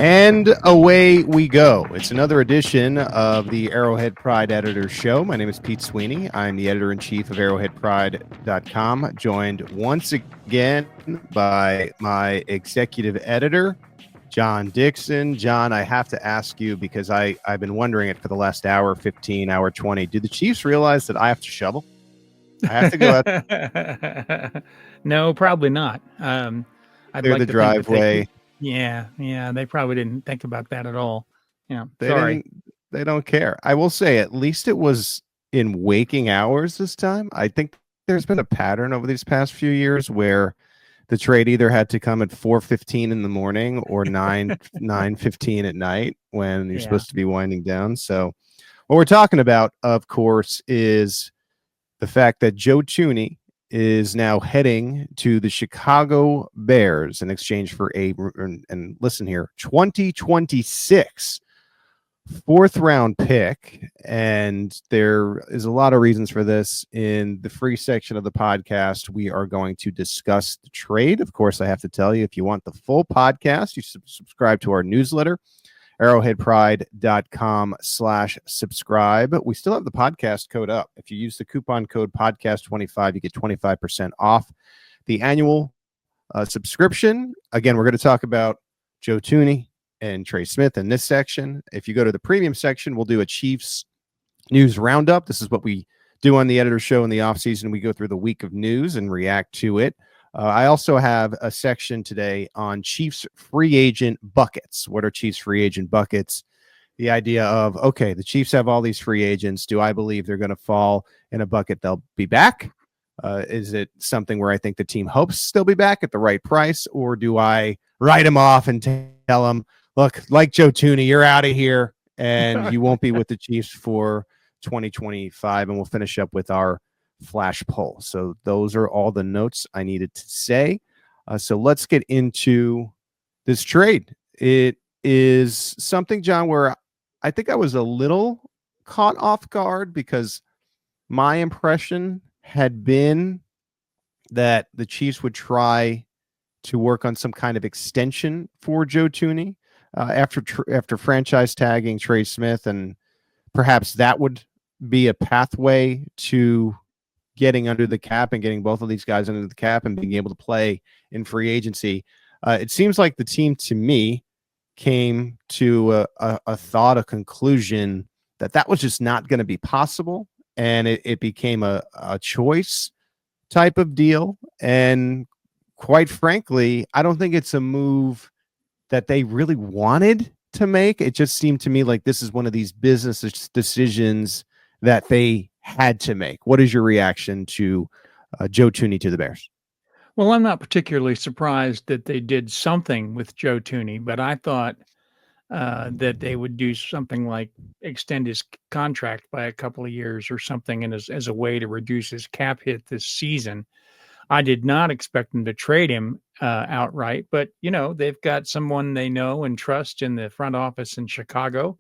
And away we go. It's another edition of the Arrowhead Pride Editor Show. My name is Pete Sweeney. I'm the editor-in-chief of arrowheadpride.com, joined once again by my executive editor, John Dixon. John, I have to ask you because I've been wondering it for the last hour, 15, hour 20. Do the Chiefs realize that I have to shovel? I have to go out No, probably not. I'd clear like the to think that they driveway. yeah, they probably didn't think about that at all. Yeah, They sorry. didn't. They don't care. I will say, at least it was in waking hours this time. I think there's been a pattern over these past few years where the trade either had to come at 4:15 in the morning or 9:15 at night when you're Yeah. supposed to be winding down. So what we're talking about, of course, is the fact that Joe Thuney is now heading to the Chicago Bears in exchange for and listen here, 2026 fourth round pick. And there is a lot of reasons for this. In the free section of the podcast, we are going to discuss the trade. Of course, I have to tell you, if you want the full podcast, you subscribe to our newsletter, arrowheadpride.com/subscribe. We still have the podcast code up. If you use the coupon code podcast25, you get 25% off the annual subscription. Again, we're going to talk about Joe Thuney and Trey Smith in this section. If you go to the premium section, we'll do a Chiefs news roundup. This is what we do on the editor show in the offseason. We go through the week of news and react to it. I also have a section today on Chiefs free agent buckets. What are Chiefs free agent buckets? The idea of, okay, the Chiefs have all these free agents. Do I believe they're going to fall in a bucket? They'll be back. Is it something where I think the team hopes they'll be back at the right price? Or do I write them off and tell them, look, like Joe Thuney, you're out of here and you won't be with the Chiefs for 2025. And we'll finish up with our flash poll. So those are all the notes I needed to say. So let's get into this trade. It is something, John, where I think I was a little caught off guard because my impression had been that the Chiefs would try to work on some kind of extension for Joe Thuney after franchise tagging Trey Smith, and perhaps that would be a pathway to getting under the cap and getting both of these guys under the cap and being able to play in free agency. It seems like the team, to me, came to a conclusion that was just not going to be possible, and it became a choice type of deal. And quite frankly, I don't think it's a move that they really wanted to make. It just seemed to me like this is one of these business decisions that they had to make. What is your reaction to Joe Thuney to the Bears? Well, I'm not particularly surprised that they did something with Joe Thuney, but I thought that they would do something like extend his contract by a couple of years or something, and as a way to reduce his cap hit this season. I did not expect them to trade him outright, but they've got someone they know and trust in the front office in Chicago.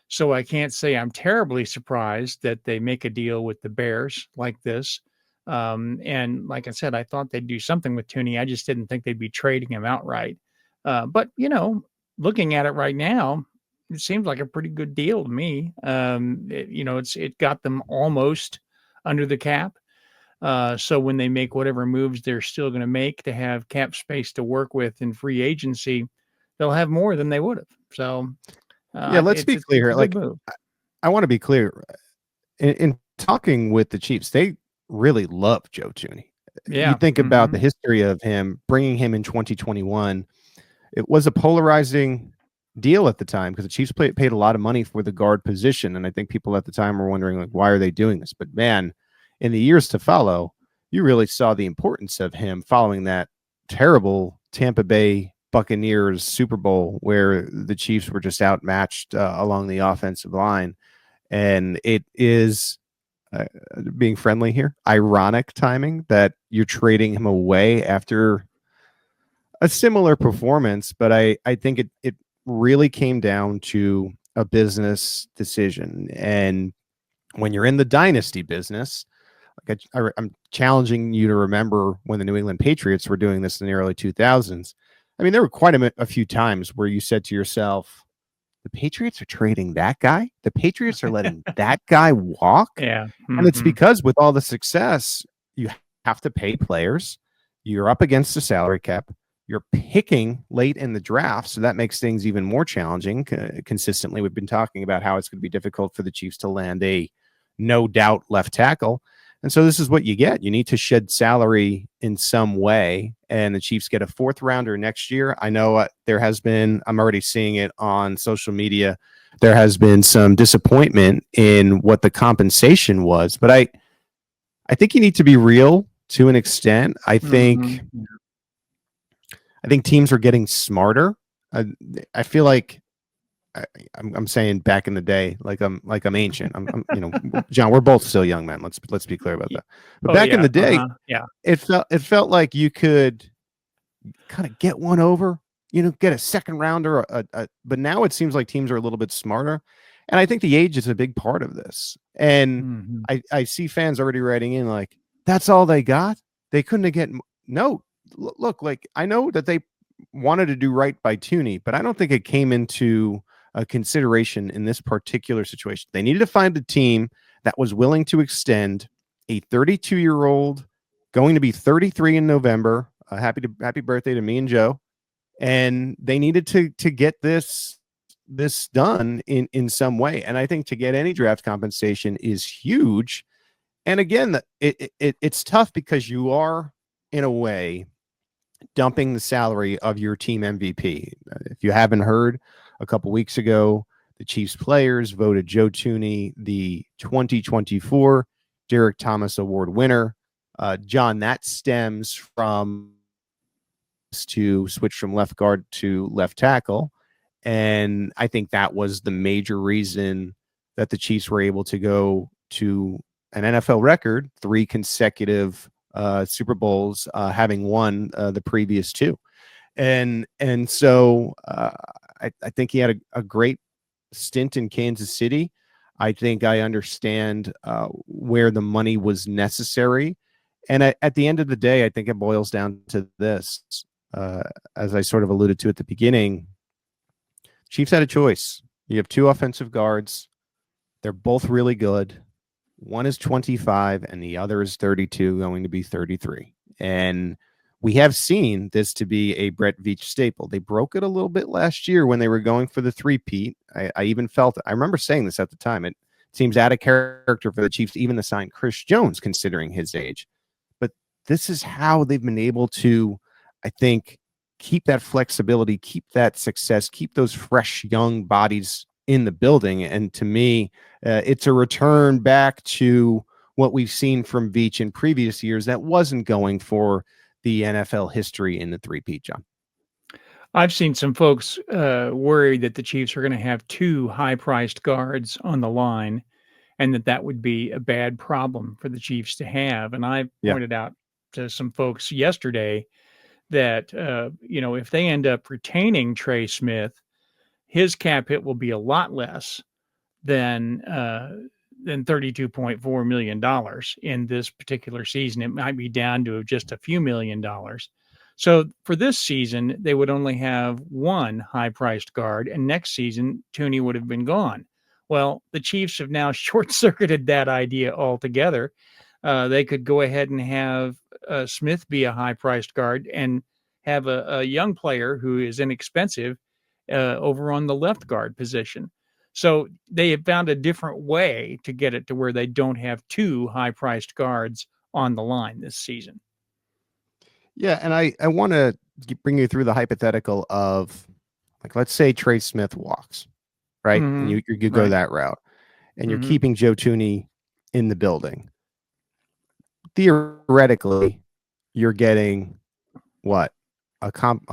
So I can't say I'm terribly surprised that they make a deal with the Bears like this. And like I said, I thought they'd do something with Thuney. I just didn't think they'd be trading him outright. But looking at it right now, it seems like a pretty good deal to me. It got them almost under the cap. So when they make whatever moves they're still going to make to have cap space to work with in free agency, they'll have more than they would have. So Yeah, let's be it's clear. a good Like, move. I want to be clear. In talking with the Chiefs, they really love Joe Thuney. You Yeah. think about Hmm. the history of him, bringing him in 2021. It was a polarizing deal at the time because the Chiefs paid a lot of money for the guard position. And I think people at the time were wondering, like, why are they doing this? But man, in the years to follow, you really saw the importance of him following that terrible Tampa Bay Buccaneers Super Bowl where the Chiefs were just outmatched along the offensive line. And it is, being friendly here, ironic timing that you're trading him away after a similar performance. But I think it really came down to a business decision. And when you're in the dynasty business, like I'm challenging you to remember when the New England Patriots were doing this in the early 2000s. I mean, there were quite a few times where you said to yourself, the Patriots are trading that guy. The Patriots are letting that guy walk. Yeah. And it's Mm-hmm. because with all the success, you have to pay players. You're up against the salary cap. You're picking late in the draft. So that makes things even more challenging. Consistently, we've been talking about how it's going to be difficult for the Chiefs to land a no doubt left tackle. And so this is what you get. You need to shed salary in some way. And the Chiefs get a fourth rounder next year. I know there has been, I'm already seeing it on social media, there has been some disappointment in what the compensation was. But I think you need to be real to an extent. Mm-hmm. I think teams are getting smarter. I feel like I'm saying back in the day, like I'm ancient. John. We're both still young men. Let's be clear about that. But Oh back in yeah. the day, Yeah. it felt like you could kind of get one over, get a second rounder. But now it seems like teams are a little bit smarter, and I think the age is a big part of this. And Mm-hmm. I see fans already writing in like, that's all they got. They couldn't have get no. Look, like I know that they wanted to do right by Thuney, but I don't think it came into a consideration in this particular situation. They needed to find a team that was willing to extend a 32-year-old going to be 33 in November. Happy birthday to me and Joe. And they needed to get this done in some way. And I think to get any draft compensation is huge. And again, it's tough because you are in a way dumping the salary of your team MVP. If you haven't heard, a couple weeks ago, the Chiefs players voted Joe Thuney the 2024 Derek Thomas Award winner. John, that stems from to switch from left guard to left tackle. And I think that was the major reason that the Chiefs were able to go to an NFL record, 3 consecutive Super Bowls, having won the previous 2. And so I think he had a great stint in Kansas City. I think I understand where the money was necessary. And at the end of the day, I think it boils down to this. As I sort of alluded to at the beginning, Chiefs had a choice. You have 2 offensive guards. They're both really good. One is 25 and the other is 32, going to be 33. And we have seen this to be a Brett Veach staple. They broke it a little bit last year when they were going for the three-peat. I even felt, I remember saying this at the time, it seems out of character for the Chiefs even to sign Chris Jones, considering his age. But this is how they've been able to, I think, keep that flexibility, keep that success, keep those fresh young bodies in the building. And to me, it's a return back to what we've seen from Veach in previous years that wasn't going for the NFL history in the three-peat, John. I've seen some folks worried that the Chiefs are going to have 2 high-priced guards on the line, and that would be a bad problem for the Chiefs to have. And I Yeah. pointed out to some folks yesterday that if they end up retaining Trey Smith, his cap hit will be a lot less than $32.4 million in this particular season. It might be down to just a few $1,000,000. So for this season, they would only have 1 high-priced guard, and next season, Thuney would have been gone. Well, the Chiefs have now short-circuited that idea altogether. They could go ahead and have Smith be a high-priced guard and have a young player who is inexpensive over on the left guard position. So they have found a different way to get it to where they don't have 2 high-priced guards on the line this season. Yeah, and I want to bring you through the hypothetical of, like, let's say Trey Smith walks, right? And you go Right. that route, and you're Mhm. keeping Joe Thuney in the building. Theoretically, you're getting what? A comp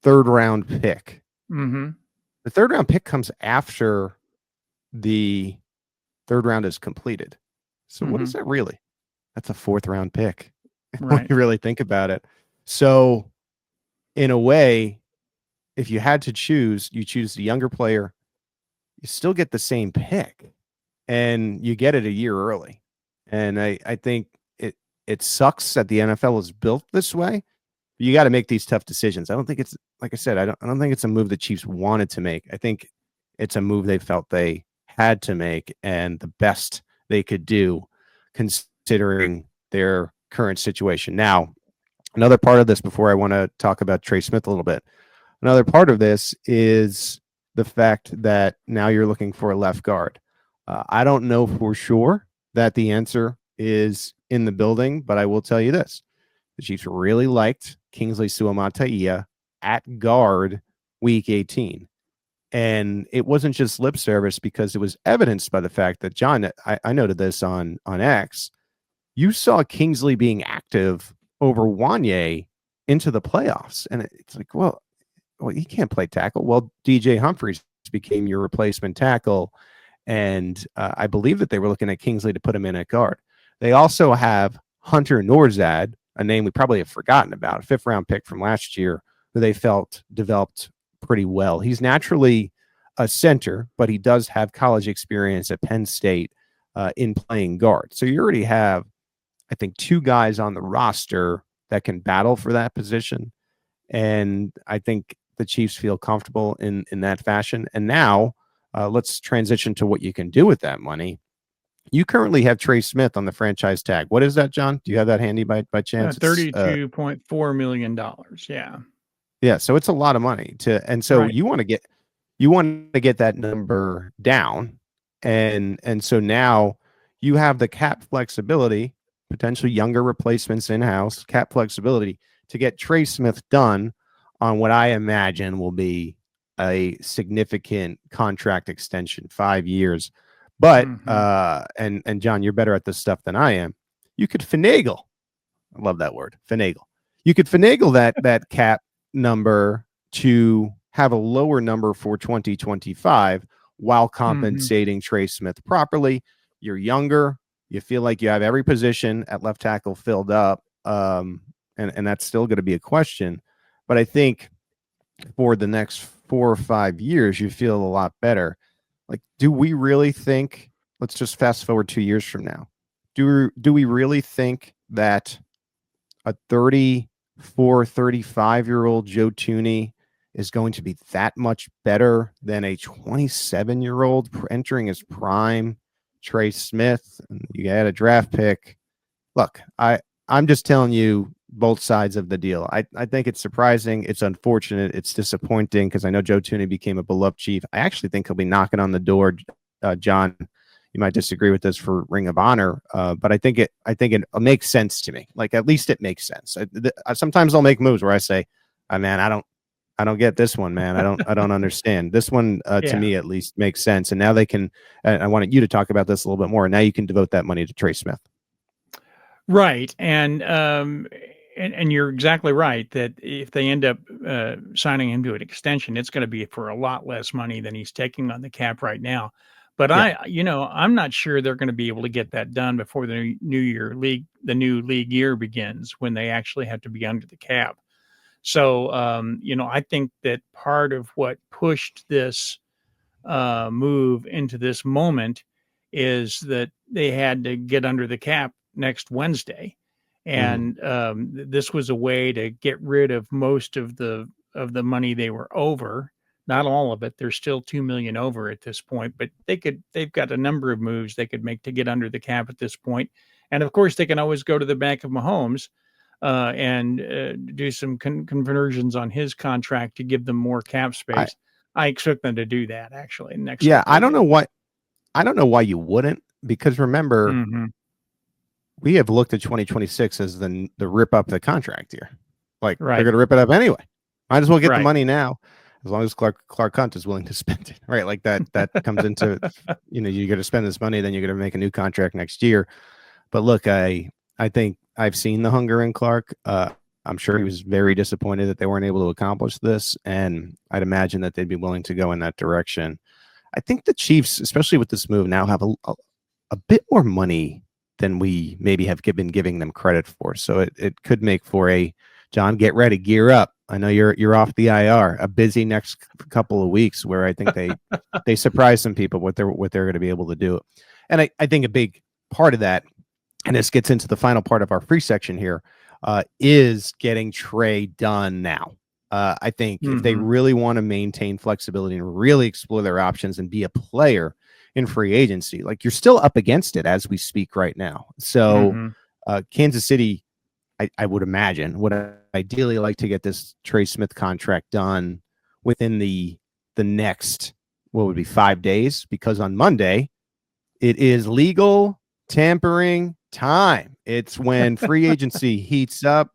third round pick. Mhm. The third round pick comes after the third round is completed. So what is Mhm. that really? That's a fourth round pick when Right. you really think about it. So in a way, if you had to choose, you choose the younger player, you still get the same pick and you get it a year early. And I think it sucks that the NFL is built this way. You got to make these tough decisions. I don't think it's, like I said, I don't think it's a move the Chiefs wanted to make. I think it's a move they felt they had to make and the best they could do considering their current situation. Now, another part of this before I want to talk about Trey Smith a little bit. Another part of this is the fact that now you're looking for a left guard. I don't know for sure that the answer is in the building, but I will tell you this. The Chiefs really liked Kingsley Suamataia at guard week 18. And it wasn't just lip service because it was evidenced by the fact that, John, I noted this on X, you saw Kingsley being active over Wanye into the playoffs. And it's like, well, he can't play tackle. Well, DJ Humphries became your replacement tackle. And I believe that they were looking at Kingsley to put him in at guard. They also have Hunter Norzad, a name we probably have forgotten about, a 5th-round pick from last year, who they felt developed pretty well. He's naturally a center, but he does have college experience at Penn State in playing guard. So you already have, I think, 2 guys on the roster that can battle for that position. And I think the Chiefs feel comfortable in that fashion. And now let's transition to what you can do with that money. You currently have Trey Smith on the franchise tag. What is that, John? Do you have that handy by chance? $32.4 million. Yeah. Yeah. So it's a lot of money and so right. you want to get that number down. And so now you have the cap flexibility, potentially younger replacements in-house, cap flexibility to get Trey Smith done on what I imagine will be a significant contract extension, 5 years. But and John, you're better at this stuff than I am. You could finagle. I love that word, finagle. You could finagle that cap number to have a lower number for 2025 while compensating Trey Smith properly. You're younger. You feel like you have every position at left tackle filled up. And that's still going to be a question. But I think for the next 4 or 5 years, you feel a lot better. Like, do we really think, let's just fast forward 2 years from now. Do we really think that a 34, 35-year-old Joe Thuney is going to be that much better than a 27-year-old entering his prime Trey Smith? You had a draft pick. Look, I'm just telling you both sides of the deal. I think it's surprising. It's unfortunate. It's disappointing because I know Joe Thuney became a beloved Chief. I actually think he'll be knocking on the door. John, you might disagree with this for Ring of Honor, but I think it makes sense to me. Like, at least it makes sense. Sometimes I'll make moves where I say, oh, man, I don't get this one, man. I don't understand. This one, to me at least, makes sense. And now they can, I wanted you to talk about this a little bit more. Now you can devote that money to Trey Smith. Right. And you're exactly right that if they end up signing him to an extension, it's going to be for a lot less money than he's taking on the cap right now. But I'm not sure they're going to be able to get that done before the new league year begins, when they actually have to be under the cap. So, I think that part of what pushed this move into this moment is that they had to get under the cap next Wednesday. And this was a way to get rid of most of the money they were over. Not all of it. They're still $2 million over at this point, but they've got a number of moves they could make to get under the cap at this point. And of course, they can always go to the bank of Mahomes and do some conversions on his contract to give them more cap space. I expect them to do that actually next. Yeah, I don't know why you wouldn't, because remember, we have looked at 2026 as the rip up the contract year. Like, they're going to rip it up anyway. Might as well get the money now, as long as Clark Hunt is willing to spend it. Right, like that comes into you got to spend this money, then you're going to make a new contract next year. But look, I think I've seen the hunger in Clark. I'm sure he was very disappointed that they weren't able to accomplish this, and I'd imagine that they'd be willing to go in that direction. I think the Chiefs, especially with this move, now have a bit more money than we maybe have been giving them credit for. So it could make for a, John, get ready, gear up. I know you're off the IR. A busy next couple of weeks where I think they surprise some people what they're going to be able to do. And I think a big part of that, and this gets into the final part of our free section here, is getting trade done now. I think if they Mm-hmm. really want to maintain flexibility and really explore their options and be a player in free agency, like you're still up against it as we speak right now. So Mm-hmm. Kansas City, I would imagine, would ideally like to get this Trey Smith contract done within the next, what would be 5 days, because on Monday it is legal tampering time. It's when free agency heats up.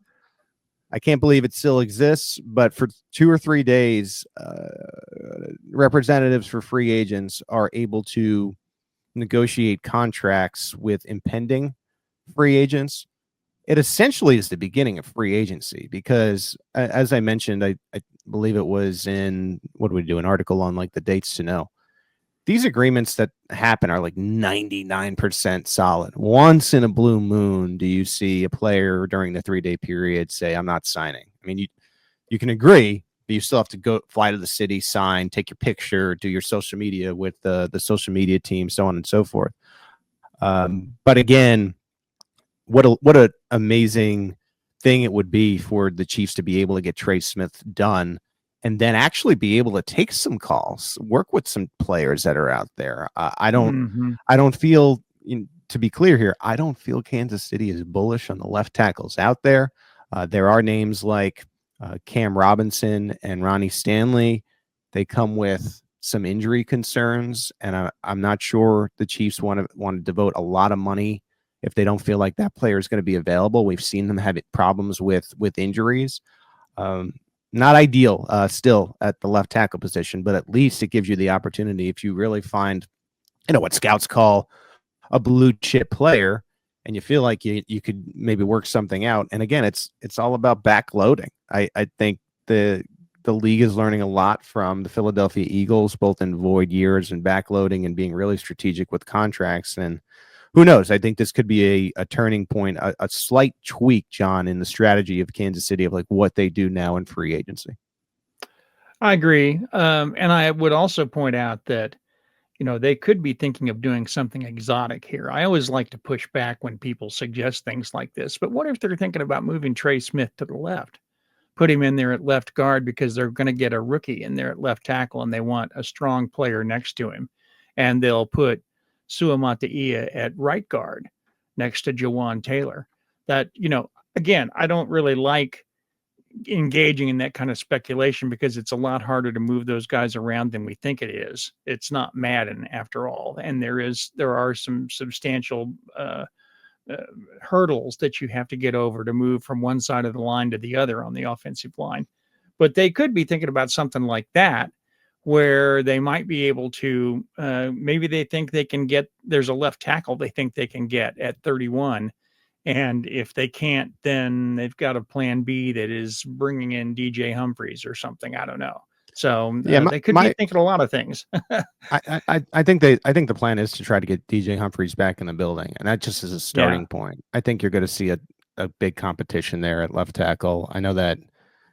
I can't believe it still exists, but for 2 or 3 days, representatives for free agents are able to negotiate contracts with impending free agents. It essentially is the beginning of free agency because, as I mentioned, I believe it was in, what do we do, an article on like the dates to know. These agreements that happen are like 99% solid. Once in a blue moon do you see a player during the 3-day period say, I'm not signing. I mean, you can agree, but you still have to go fly to the city, sign, take your picture, do your social media with the social media team, so on and so forth. But again, what a amazing thing it would be for the Chiefs to be able to get Trey Smith done and then actually be able to take some calls, work with some players that are out there. Mm-hmm. I don't feel, to be clear here, I don't feel Kansas City is bullish on the left tackles out there. There are names like Cam Robinson and Ronnie Stanley. They come with some injury concerns, and I'm not sure the Chiefs want to devote a lot of money if they don't feel like that player is going to be available. We've seen them have problems with injuries. Not ideal still at the left tackle position, but at least it gives you the opportunity if you really find, what scouts call a blue chip player, and you feel like you could maybe work something out. And again, it's all about backloading. I think the league is learning a lot from the Philadelphia Eagles, both in void years and backloading and being really strategic with contracts. And who knows? I think this could be a turning point, a slight tweak, John, in the strategy of Kansas City of like what they do now in free agency. I agree. And I would also point out that, they could be thinking of doing something exotic here. I always like to push back when people suggest things like this. But what if they're thinking about moving Trey Smith to the left? Put him in there at left guard because they're going to get a rookie in there at left tackle and they want a strong player next to him. And they'll put Suamataia at right guard next to Jawan Taylor. That, again, I don't really like engaging in that kind of speculation because it's a lot harder to move those guys around than we think it is. It's not Madden after all. And there are some substantial hurdles that you have to get over to move from one side of the line to the other on the offensive line. But they could be thinking about something like that, where they might be able to, maybe they think they can get, there's a left tackle they think they can get at 31. And if they can't, then they've got a plan B that is bringing in DJ Humphries or something. I don't know. So Yeah, they could be thinking a lot of things. I think the plan is to try to get DJ Humphries back in the building, and that just is a starting point. I think you're going to see a big competition there at left tackle. I know that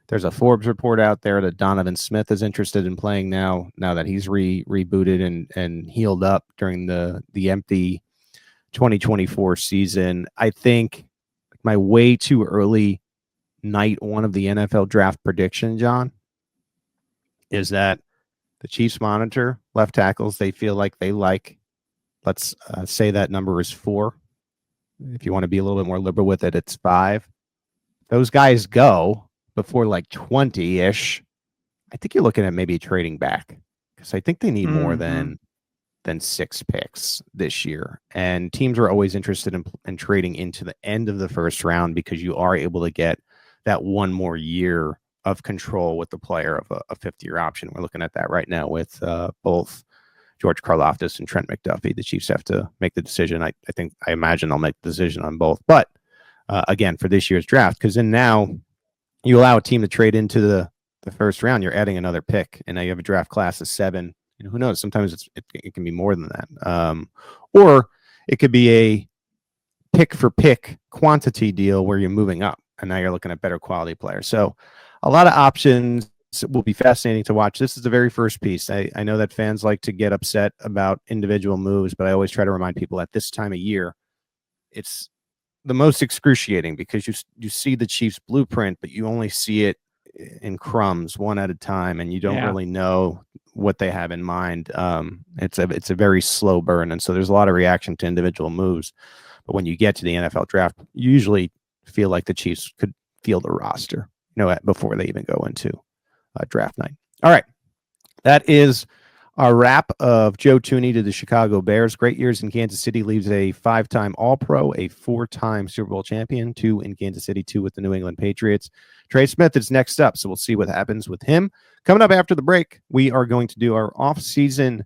there's a Forbes report out there that Donovan Smith is interested in playing now that he's rebooted and healed up during the empty 2024 season. I think my way too early night one of the NFL draft prediction, John, is that the Chiefs monitor left tackles. They feel like let's say that number is 4. If you want to be a little bit more liberal with it, it's 5. Those guys go before like 20-ish. I think you're looking at maybe trading back because I think they need more than 6 picks this year. And teams are always interested in trading into the end of the first round because you are able to get that one more year of control with the player of a 5th-year option. We're looking at that right now with both George Karlaftis and Trent McDuffie. The Chiefs have to make the decision. I imagine they'll make the decision on both. But again, for this year's draft, because then now you allow a team to trade into the first round, you're adding another pick, and now you have a draft class of 7. Who knows? Sometimes it can be more than that. Or it could be a pick for pick quantity deal where you're moving up, and now you're looking at better quality players. So a lot of options. It will be fascinating to watch. This is the very first piece. I know that fans like to get upset about individual moves, but I always try to remind people at this time of year, it's the most excruciating because you see the Chiefs blueprint, but you only see it in crumbs one at a time, and you don't really know what they have in mind. It's a very slow burn, and so there's a lot of reaction to individual moves. But when you get to the NFL draft, you usually feel like the Chiefs could field a roster, before they even go into draft night. All right, that is our wrap of Joe Thuney to the Chicago Bears. Great years in Kansas City. Leaves a 5-time All-Pro, a 4-time Super Bowl champion, 2 in Kansas City, 2 with the New England Patriots. Trey Smith is next up, so we'll see what happens with him. Coming up after the break, we are going to do our off-season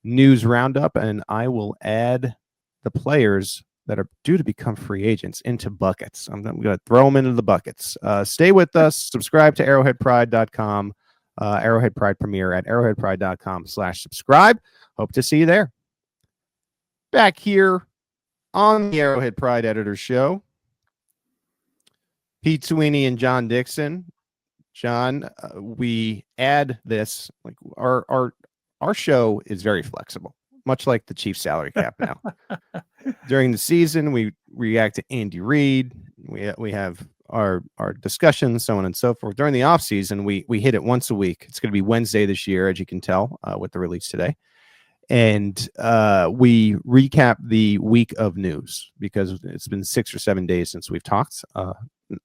news roundup, and I will add the players that are due to become free agents into buckets. I'm going to throw them into the buckets. Stay with us. Subscribe to arrowheadpride.com. Arrowhead Pride premiere at arrowheadpride.com/subscribe. Hope to see you there. Back here on the Arrowhead Pride Editor Show, Pete Sweeney and John Dixon. John, we add this, like our show is very flexible, much like the Chiefs salary cap now. During the season, we react to Andy Reid. We have our discussions, so on and so forth. During the off season, we hit it once a week. It's going to be Wednesday this year, as you can tell with the release today. And we recap the week of news because it's been 6 or 7 days since we've talked.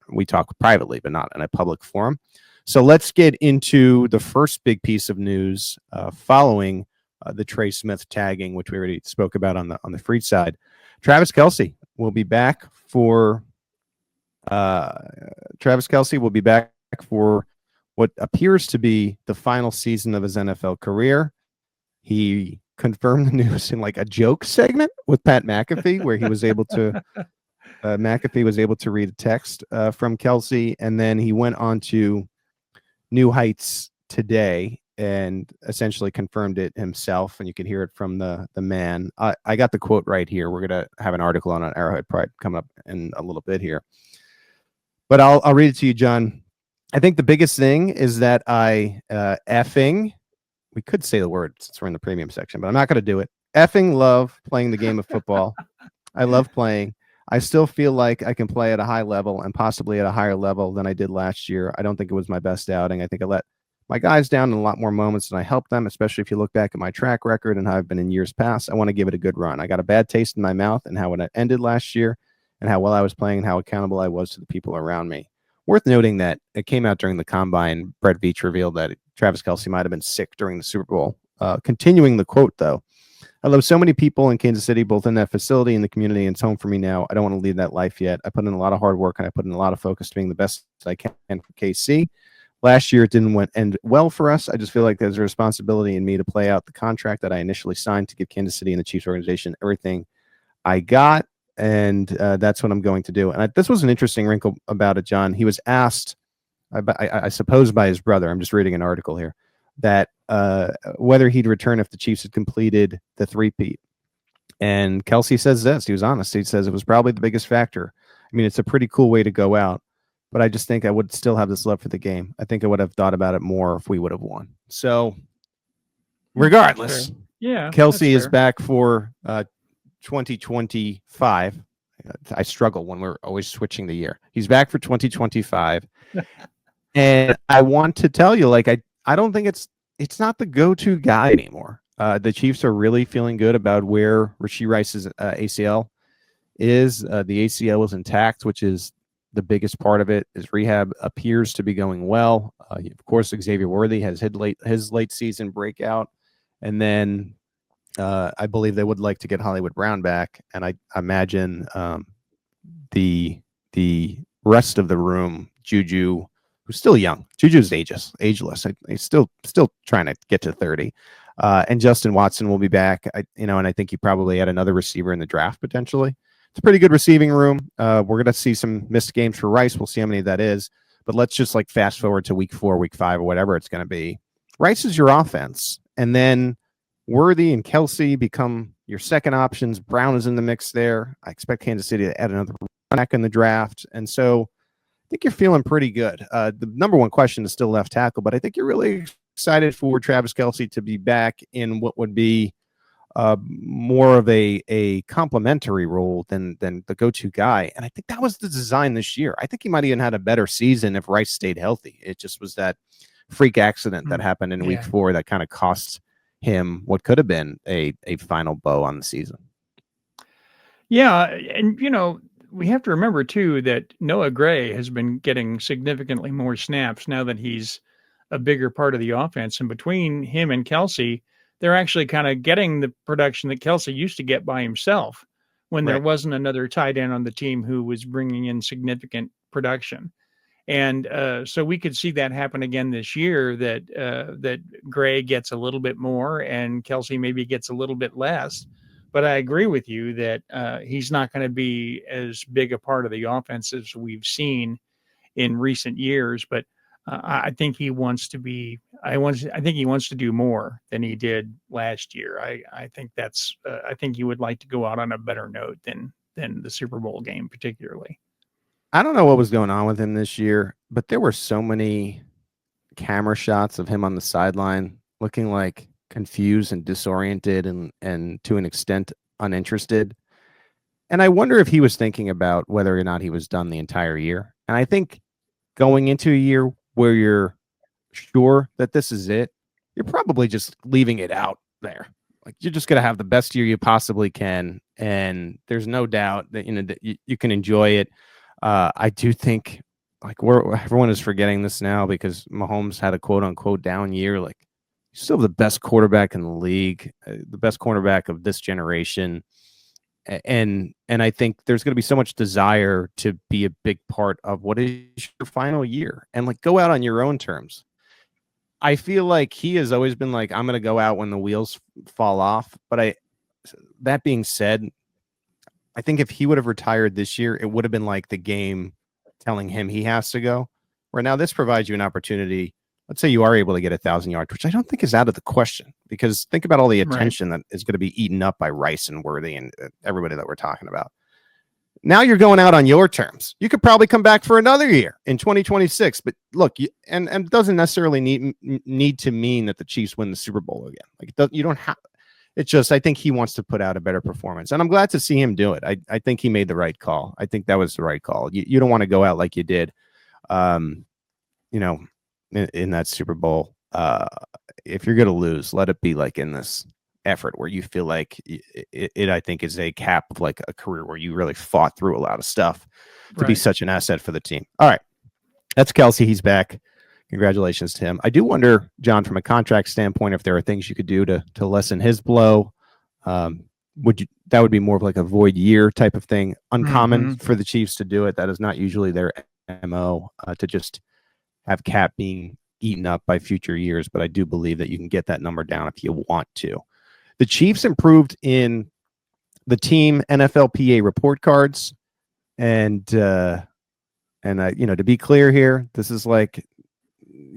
We talk privately, but not in a public forum. So let's get into the first big piece of news following the Trey Smith tagging, which we already spoke about on the Freed side. Travis Kelce will be back for what appears to be the final season of his NFL career. He confirmed the news in like a joke segment with Pat McAfee, where he was able to McAfee was able to read a text from Kelce, and then he went on to New Heights today and essentially confirmed it himself, and you can hear it from the man. I got the quote right here. We're going to have an article on Arrowhead Pride coming up in a little bit here. But I'll read it to you, John. I think the biggest thing is that we could say the word since we're in the premium section, but I'm not going to do it. Effing love playing the game of football. I love playing. I still feel like I can play at a high level and possibly at a higher level than I did last year. I don't think it was my best outing. I think I let my guys down in a lot more moments than I helped them, especially if you look back at my track record and how I've been in years past. I want to give it a good run. I got a bad taste in my mouth and how it ended last year and how well I was playing and how accountable I was to the people around me. Worth noting that it came out during the combine. Brett Veach revealed that Travis Kelce might have been sick during the Super Bowl. Continuing the quote, though, I love so many people in Kansas City, both in that facility and the community, and it's home for me now. I don't want to leave that life yet. I put in a lot of hard work, and I put in a lot of focus to being the best I can for KC. Last year, it didn't end well for us. I just feel like there's a responsibility in me to play out the contract that I initially signed to give Kansas City and the Chiefs organization everything I got, and that's what I'm going to do. And this was an interesting wrinkle about it, John. He was asked, I suppose by his brother, I'm just reading an article here, that whether he'd return if the Chiefs had completed the three-peat. And Kelce says this. He was honest. He says it was probably the biggest factor. I mean, it's a pretty cool way to go out, but I just think I would still have this love for the game. I think I would have thought about it more if we would have won. So regardless, yeah, Kelce is back for 2025. I struggle when we're always switching the year. He's back for 2025. And I want to tell you, like, I don't think it's not the go-to guy anymore. The Chiefs are really feeling good about where Rashee Rice's ACL is. The ACL is intact, which is the biggest part of it. His rehab appears to be going well. Of course, Xavier Worthy has his late season breakout. And then I believe they would like to get Hollywood Brown back. And I imagine the rest of the room, Juju, who's still young. Juju's ageless. He's still trying to get to 30. And Justin Watson will be back. And I think you probably had another receiver in the draft potentially. It's a pretty good receiving room. We're going to see some missed games for Rice. We'll see how many that is. But let's just like fast forward to week 4, week 5, or whatever it's going to be. Rice is your offense. And then Worthy and Kelce become your second options. Brown is in the mix there. I expect Kansas City to add another back in the draft. And so I think you're feeling pretty good. The number one question is still left tackle, but I think you're really excited for Travis Kelce to be back in what would be more of a complementary role than the go-to guy. And I think that was the design this year. I think he might even had a better season if Rice stayed healthy. It just was that freak accident that happened in week 4 that kind of cost him what could have been a final bow on the season. Yeah, and we have to remember too that Noah Gray has been getting significantly more snaps now that he's a bigger part of the offense. And between him and Kelsey, they're actually kind of getting the production that Kelsey used to get by himself when there Right. wasn't another tight end on the team who was bringing in significant production. And so we could see that happen again this year, that Gray gets a little bit more and Kelsey maybe gets a little bit less. But I agree with you that he's not going to be as big a part of the offense as we've seen in recent years. But I think he wants to be. I think he wants to do more than he did last year. I think that's. I think he would like to go out on a better note than the Super Bowl game, particularly. I don't know what was going on with him this year, but there were so many camera shots of him on the sideline looking like confused and disoriented and to an extent uninterested. And I wonder if he was thinking about whether or not he was done the entire year. And I think going into a year where you're sure that this is it, you're probably just leaving it out there. Like you're just going to have the best year you possibly can. And there's no doubt that, that you can enjoy it. I do think like everyone is forgetting this now because Mahomes had a quote unquote down year. Like he's still the best quarterback in the league, the best cornerback of this generation. And I think there's going to be so much desire to be a big part of what is your final year and like go out on your own terms. I feel like he has always been like, I'm going to go out when the wheels fall off. But that being said, I think if he would have retired this year, it would have been like the game telling him he has to go. Where now this provides you an opportunity. Let's say you are able to get 1,000 yards, which I don't think is out of the question because think about all the attention that is going to be eaten up by Rice and Worthy and everybody that we're talking about. Now you're going out on your terms. You could probably come back for another year in 2026. But look, and it doesn't necessarily need to mean that the Chiefs win the Super Bowl again. Like you don't have. It's just I think he wants to put out a better performance, and I'm glad to see him do it. I think he made the right call. I think that was the right call. You don't want to go out like you did, in that Super Bowl. If you're going to lose, let it be like in this effort where you feel like it I think is a cap of like a career where you really fought through a lot of stuff to be such an asset for the team. All right. That's Kelsey. He's back. Congratulations to him. I do wonder, John, from a contract standpoint, if there are things you could do to lessen his blow. That would be more of like a void year type of thing. Uncommon for the Chiefs to do it. That is not usually their MO, to just have cap being eaten up by future years. But I do believe that you can get that number down if you want to. The Chiefs improved in the team NFLPA report cards. And to be clear here, this is like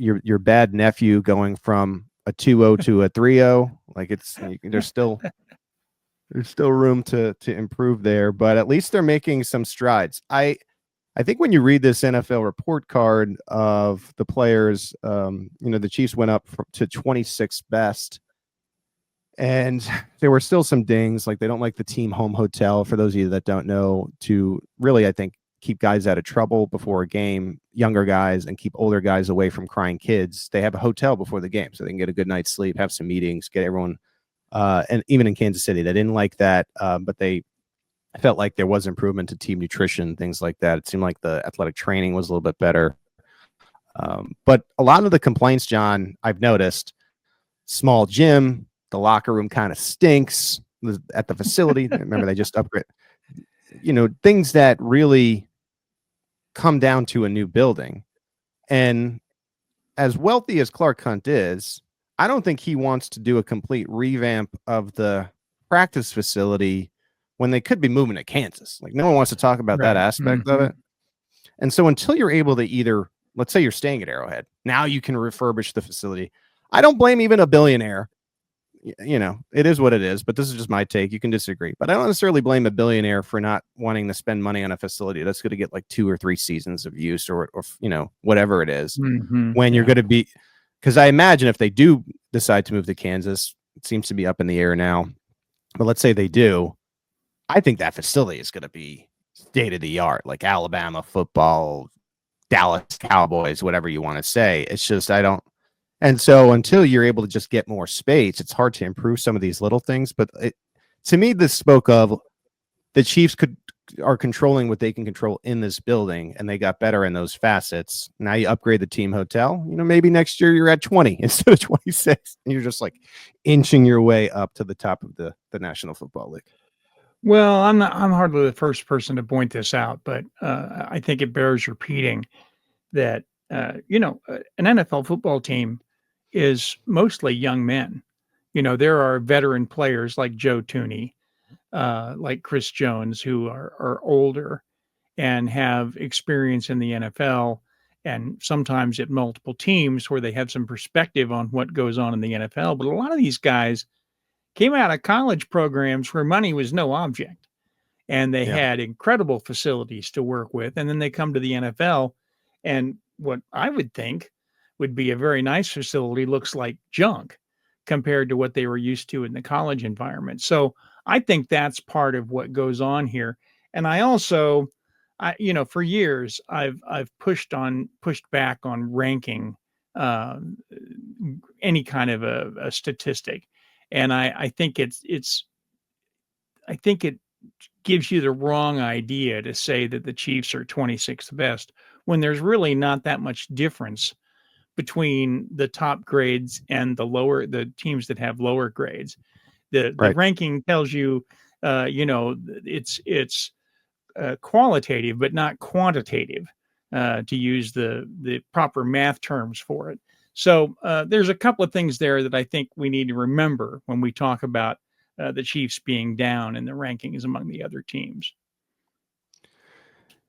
your bad nephew going from a 2-0 to a 3-0. Like there's still room to improve there, but at least they're making some strides. I think when you read this NFL report card of the players, the Chiefs went up to 26th best, and there were still some dings. Like they don't like the team home hotel. For those of you that don't know, to really, I think, keep guys out of trouble before a game, younger guys, and keep older guys away from crying kids. They have a hotel before the game so they can get a good night's sleep, have some meetings, get everyone. And even in Kansas City, they didn't like that, but they felt like there was improvement to team nutrition, things like that. It seemed like the athletic training was a little bit better. But a lot of the complaints, John, I've noticed, small gym, the locker room kind of stinks at the facility. Remember, they just upgrade, things that really come down to a new building. And as wealthy as Clark Hunt is, I don't think he wants to do a complete revamp of the practice facility when they could be moving to Kansas. Like no one wants to talk about that aspect of it. And so until you're able to either, let's say you're staying at Arrowhead, now you can refurbish the facility. I don't blame even a billionaire. It is what it is, but this is just my take. You can disagree, but I don't necessarily blame a billionaire for not wanting to spend money on a facility that's going to get like 2 or 3 seasons of use or whatever it is when you're going to be, because I imagine if they do decide to move to Kansas, it seems to be up in the air now. But let's say they do. I think that facility is going to be state of the art, like Alabama football, Dallas Cowboys, whatever you want to say. It's just, I don't. And so until you're able to just get more space, it's hard to improve some of these little things. But to me, this spoke of the Chiefs are controlling what they can control in this building, and they got better in those facets. Now you upgrade the team hotel. Maybe next year you're at 20 instead of 26, and you're just like inching your way up to the top of the National Football League. Well, I'm hardly the first person to point this out, but I think it bears repeating that an NFL football team is mostly young men. There are veteran players like Joe Thuney, like Chris Jones, who are older and have experience in the NFL and sometimes at multiple teams where they have some perspective on what goes on in the NFL. But a lot of these guys came out of college programs where money was no object and they had incredible facilities to work with. And then they come to the NFL, and what I would think would be a very nice facility looks like junk compared to what they were used to in the college environment. So I think that's part of what goes on here. And I also, for years I've pushed back on ranking uh, any kind of a statistic, and I think I think it gives you the wrong idea to say that the Chiefs are 26th best when there's really not that much difference between the top grades and the teams that have lower grades. The Right. ranking tells you, it's qualitative but not quantitative, to use the proper math terms for it. So there's a couple of things there that I think we need to remember when we talk about the Chiefs being down in the rankings among the other teams.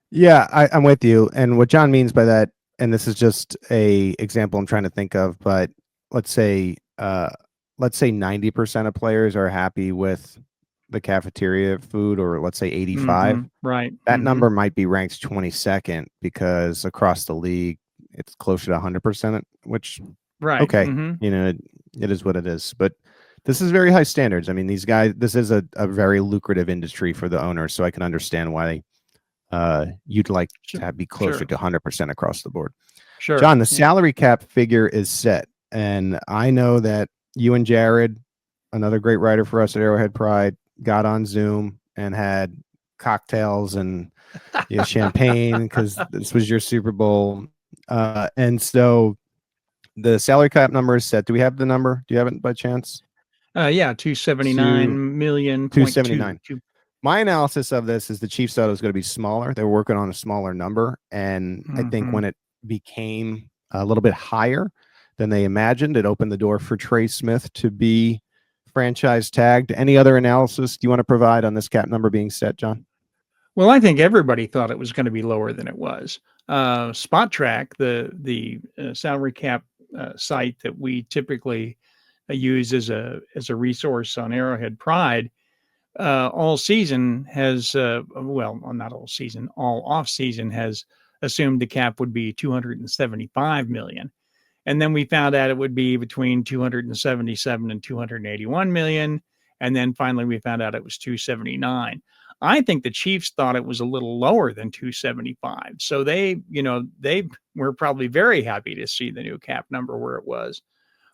Yeah, I'm with you. And what John means by that, and this is just a example I'm trying to think of, but let's say 90% of players are happy with the cafeteria food, or let's say 85. Right. That number might be ranked 22nd because across the league it's closer to 100%, which Right. okay, it is what it is. But this is very high standards. I mean, these guys, this is a very lucrative industry for the owners, so I can understand why you'd like to be closer to 100% across the board. Sure. John, the salary cap figure is set, and I know that you and Jared, another great writer for us at Arrowhead Pride, got on Zoom and had cocktails and champagne because this was your Super Bowl. And so the salary cap number is set. Do we have the number? Do you have it by chance? Yeah, 279 million. 279. My analysis of this is the Chiefs thought it was going to be smaller. They were working on a smaller number. And I think when it became a little bit higher than they imagined, it opened the door for Trey Smith to be franchise tagged. Any other analysis do you want to provide on this cap number being set, John? Well, I think everybody thought it was going to be lower than it was. Spot Track, the salary cap site that we typically use as a resource on Arrowhead Pride, all season has not all season, all off season has assumed the cap would be 275 million. And then we found out it would be between 277 and 281 million. And then finally we found out it was 279. I think the Chiefs thought it was a little lower than 275. So they were probably very happy to see the new cap number where it was.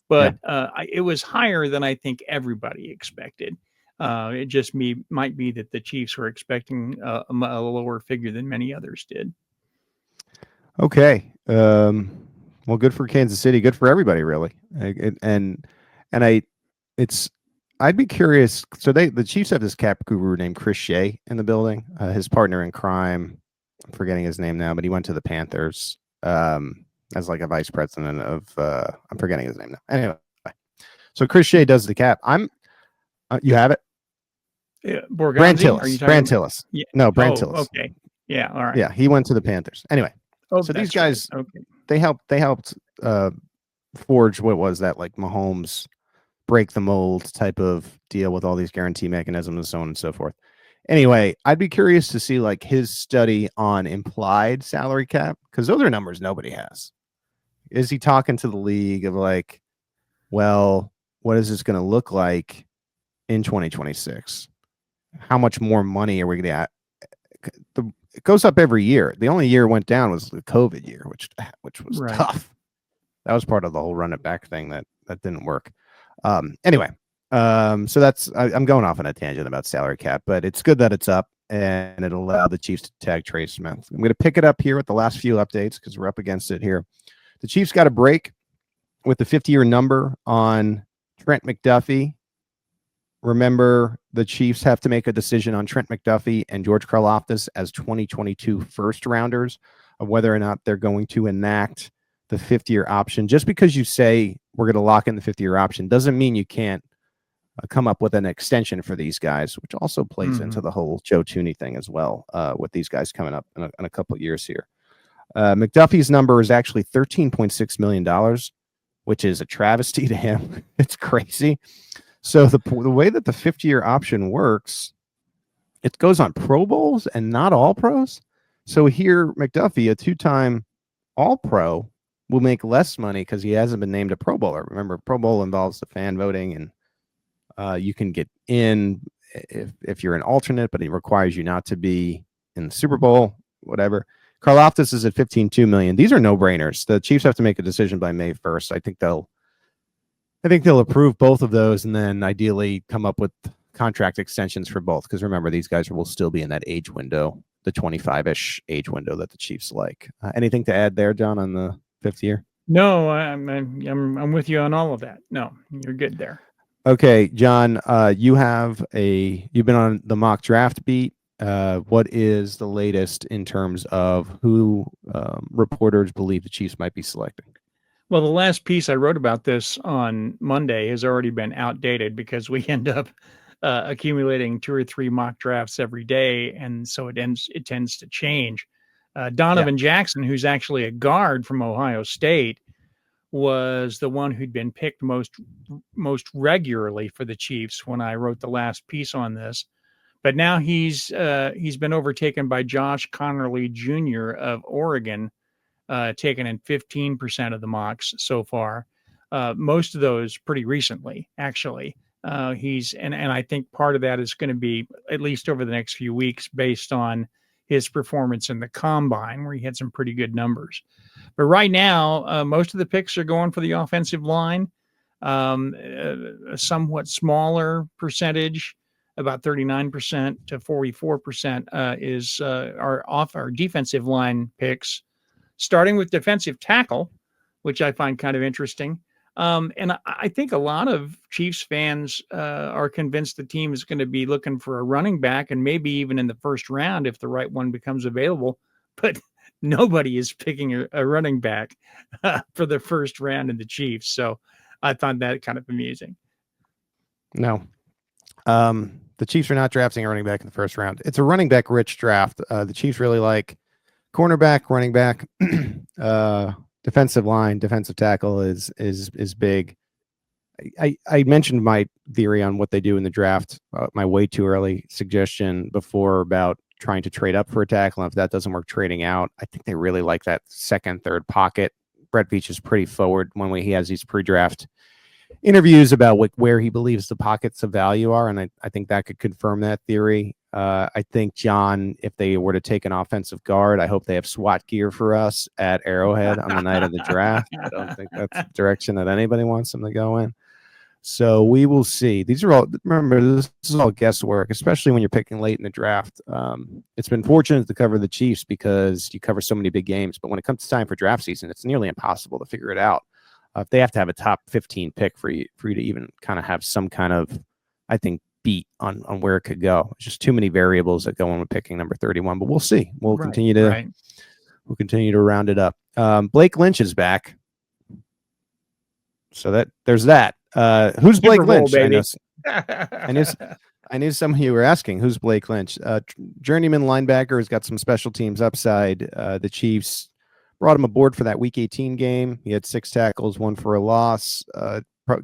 But it was higher than I think everybody expected. It just might be that the Chiefs were expecting a lower figure than many others did. Okay. Well, good for Kansas City. Good for everybody, really. I'd be curious. So the Chiefs have this cap guru named Chris Shea in the building. His partner in crime, I'm forgetting his name now, but he went to the Panthers as like a vice president of. I'm forgetting his name now. Anyway, so Chris Shea does the cap. You have it. Brand Tillis. Yeah. No, Brand Tillis. Okay. Yeah. All right. Yeah, he went to the Panthers. Anyway, so these guys, right. Okay. they helped forge what was that, like Mahomes break the mold type of deal with all these guarantee mechanisms and so on and so forth. Anyway, I'd be curious to see like his study on implied salary cap, because those are numbers nobody has. Is he talking to the league of like, well, what is this going to look like in 2026? How much more money are we going to? It goes up every year. The only year it went down was the COVID year, which was tough. That was part of the whole run it back thing that didn't work. Anyway, so that's I'm going off on a tangent about salary cap, but it's good that it's up and it'll allow the Chiefs to tag Trey Smith. I'm going to pick it up here with the last few updates because we're up against it here. The Chiefs got a break with the 50-year number on Trent McDuffie. Remember, the Chiefs have to make a decision on Trent McDuffie and George Karlaftis as 2022 first rounders of whether or not they're going to enact the 50-year option. Just because you say we're going to lock in the 50-year option doesn't mean you can't come up with an extension for these guys, which also plays into the whole Joe Thuney thing as well, with these guys coming up in a couple of years here. McDuffie's number is actually $13.6 million, which is a travesty to him. It's crazy. So the way that the 50-year option works, it goes on Pro Bowls and not all pros. So here, McDuffie, a two-time All-Pro, will make less money because he hasn't been named a Pro Bowler. Remember, Pro Bowl involves the fan voting, and you can get in if you're an alternate, but it requires you not to be in the Super Bowl, whatever. Karlaftis is at $15.2 million. These are no-brainers. The Chiefs have to make a decision by May 1st. I think they'll approve both of those and then ideally come up with contract extensions for both. Because remember, these guys will still be in that age window, the 25-ish age window that the Chiefs like. Anything to add there, John, on the 5th year? No, I'm with you on all of that. No, you're good there. Okay, John, you've been on the mock draft beat. What is the latest in terms of who reporters believe the Chiefs might be selecting? Well, the last piece I wrote about this on Monday has already been outdated because we end up accumulating 2 or 3 mock drafts every day, and so it tends to change. Donovan Jackson, who's actually a guard from Ohio State, was the one who'd been picked most regularly for the Chiefs when I wrote the last piece on this. But now he's been overtaken by Josh Connerly Jr. of Oregon, taken in 15% of the mocks so far. Most of those pretty recently, actually. And I think part of that is going to be, at least over the next few weeks, based on his performance in the combine, where he had some pretty good numbers. But right now, most of the picks are going for the offensive line. A somewhat smaller percentage, about 39% to 44%, is our defensive line picks, starting with defensive tackle, which I find kind of interesting. And I think a lot of Chiefs fans are convinced the team is going to be looking for a running back, and maybe even in the first round if the right one becomes available. But nobody is picking a running back for the first round in the Chiefs. So I found that kind of amusing. No. The Chiefs are not drafting a running back in the first round. It's a running back rich draft. The Chiefs really like cornerback, running back, defensive line, defensive tackle is big. I mentioned my theory on what they do in the draft, my way too early suggestion before about trying to trade up for a tackle. And if that doesn't work, trading out. I think they really like that second, third pocket. Brett Veach is pretty forward when he has these pre-draft interviews about where he believes the pockets of value are. And I think that could confirm that theory. I think, John, if they were to take an offensive guard, I hope they have SWAT gear for us at Arrowhead on the night of the draft. I don't think that's the direction that anybody wants them to go in. So we will see. These are all, remember, this is all guesswork, especially when you're picking late in the draft. It's been fortunate to cover the Chiefs because you cover so many big games. But when it comes time for draft season, it's nearly impossible to figure it out. If they have to have a top 15 pick for you to even kind of have some kind of, I think, beat on where it could go. It's just too many variables that go in with picking number 31. But we'll see. We'll continue to round it up. Blake Lynch is back. So there's that. Who's Blake Lynch? Baby. I knew some of you were asking, who's Blake Lynch? Journeyman linebacker has got some special teams upside. The Chiefs brought him aboard for that Week 18 game. He had 6 tackles, 1 for a loss.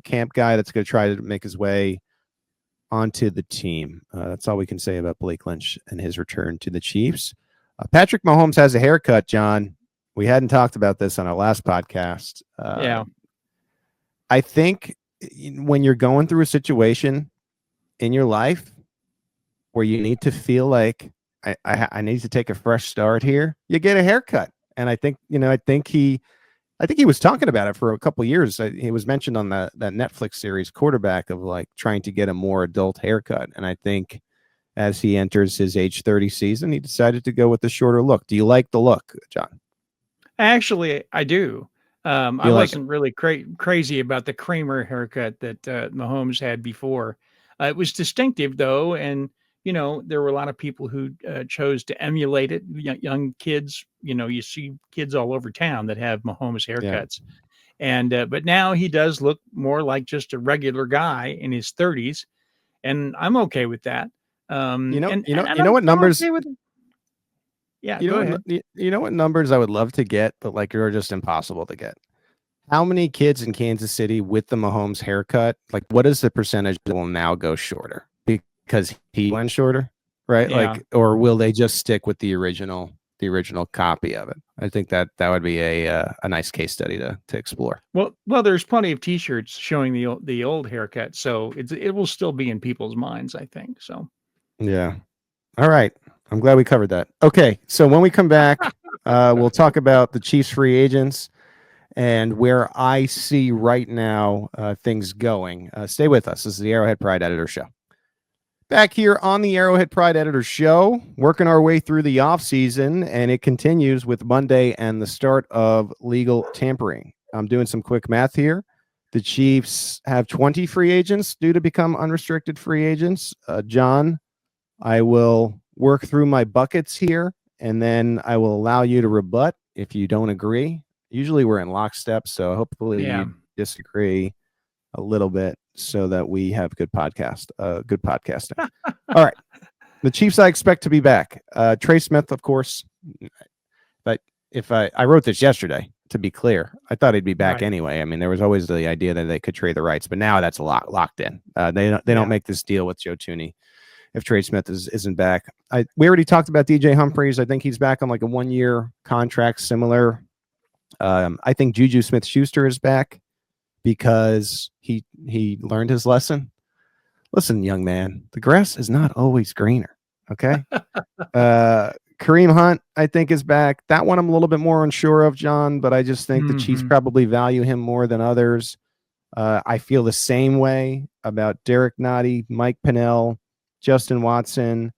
Camp guy that's going to try to make his way onto the team. That's all we can say about Blake Lynch and his return to the Chiefs. Patrick Mahomes has a haircut, John. We hadn't talked about this on our last podcast. Yeah. I think when you're going through a situation in your life where you need to feel like I need to take a fresh start here, you get a haircut. And I think, I think he was talking about it for a couple of years. He was mentioned on that Netflix series Quarterback of like trying to get a more adult haircut. And I think as he enters his age 30 season, he decided to go with the shorter look. Do you like the look, John? Actually, I do. I You like it? wasn't really crazy about the Kramer haircut that Mahomes had before. It was distinctive, though, and there were a lot of people who chose to emulate it. Young kids, you see kids all over town that have Mahomes Yeah. haircuts, and but now he does look more like just a regular guy in his 30s, and I'm okay with that. And What I'm numbers? okay with it. Yeah, go ahead. You know what numbers I would love to get, but like are just impossible to get. How many kids in Kansas City with the Mahomes haircut? Like, what is the percentage that will now go shorter because he went shorter, right? Yeah. Like, or will they just stick with the original copy of it? I think that would be a nice case study to explore. Well, there's plenty of T-shirts showing the old haircut, so it will still be in people's minds, I think. So Yeah. All right. I'm glad we covered that. Okay. So when we come back, we'll talk about the Chiefs free agents and where I see right now things going. Stay with us. This is the Arrowhead Pride Editor Show. Back here on the Arrowhead Pride Editor Show, working our way through the offseason, and it continues with Monday and the start of legal tampering. I'm doing some quick math here. The Chiefs have 20 free agents due to become unrestricted free agents. John, I will work through my buckets here, and then I will allow you to rebut if you don't agree. Usually we're in lockstep, so hopefully you disagree a little bit so that we have good podcasting. All right. The Chiefs I expect to be back. Trey Smith, of course. But if I wrote this yesterday, to be clear, I thought he'd be back anyway. I mean, there was always the idea that they could trade the rights, but now that's locked in. They don't make this deal with Joe Thuney if Trey Smith isn't back. We already talked about DJ Humphries. I think he's back on like a 1-year contract, similar. I think Juju Smith-Schuster is back because he learned his lesson. Listen, young man, the grass is not always greener. Okay. Kareem Hunt, I think, is back. That one I'm a little bit more unsure of, John, but I just think the Chiefs probably value him more than others. I feel the same way about Derek Nottie, Mike Pennell, Justin Watson.